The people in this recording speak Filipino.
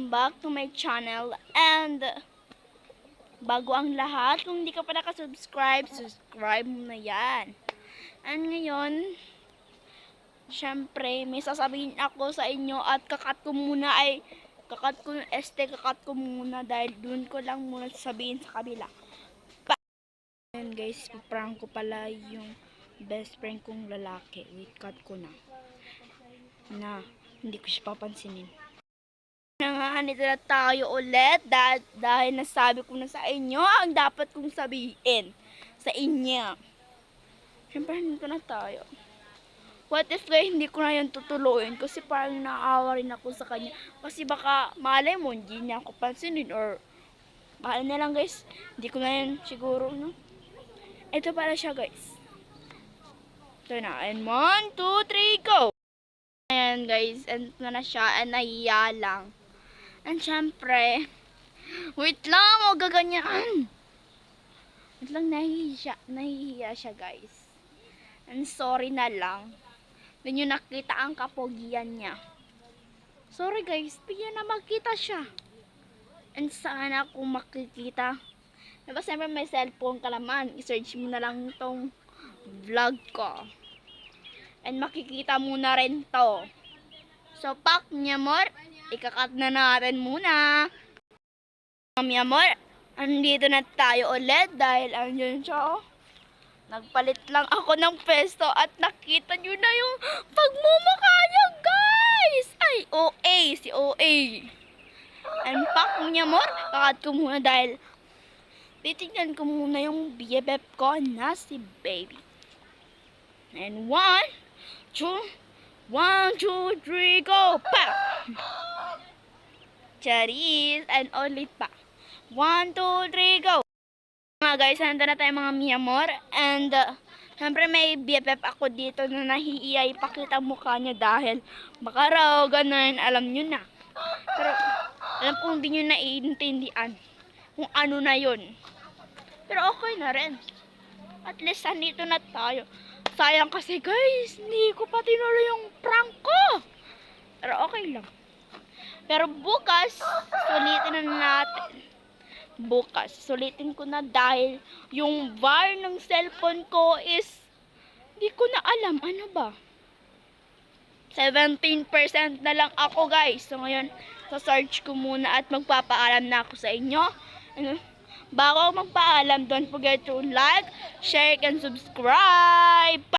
welcome back to my channel. And bago ang lahat, kung hindi ka pa nakasubscribe, subscribe mo na yan. And ngayon, syempre, may sasabihin ako sa inyo at kakat ko muna dahil dun ko lang muna sasabihin sa kabila. And guys, prank ko pala yung best friend kong lalaki. Wait, cut ko na. Hindi ko siya papansinin. Nandito na tayo ulit dahil nasabi ko na sa inyo ang dapat kong sabihin sa inyo. Siyempre, nandito na tayo. What if hindi ko na yun tutuloyin kasi parang naawa rin ako sa kanya. Kasi baka malay mo, hindi niya ako pansinin or bahala na lang guys. Hindi ko na yun siguro, no? Ito pala siya guys. Ito na. And 1, 2, 3, go! Ayan guys, and na siya, and nahiya lang. And syempre, wait lang, huwag gaganyan. Wait lang, nahihiya siya guys. And sorry na lang. Doon yung nakita ang kapogian niya. Sorry guys, bigyan na magkita siya. And sana kung makikita. Diba siyempre may cellphone ka naman, i-search mo na lang itong vlog ko. And makikita mo na rin to. So, pak niya more. Ikakat na natin muna. Mami amor, andito na tayo ulit dahil andyan siya. Oh. Nagpalit lang ako ng pesto at nakita nyo na yung pagmumukha niya, guys. Ay, OA, si OA. And pak niya amor, kakat ko muna dahil titignan ko muna yung BFF ko na si baby. And 1, 2, 3, go! Pa! Charis! And ulit pa. 1, 2, 3, go! Mga guys, nandun na tayo mga miyamor. And, syempre may BFF ako dito na nahihiya ipakita mukha niya dahil baka raw, ganun, alam nyo na. Pero, alam ko hindi nyo naiintindihan kung ano na yun. Pero okay na rin. At least, nandito na tayo. Sayang kasi guys, hindi ko pa tinuloy yung prank ko. Pero okay lang. Pero bukas, sulitin na natin. Bukas, sulitin ko na dahil yung var ng cellphone ko is, hindi ko na alam, ano ba? 17% na lang ako guys. So ngayon, sa-search ko muna at magpapaalam na ako sa inyo. Bago ako magpaalam, don't forget to like, share, and subscribe.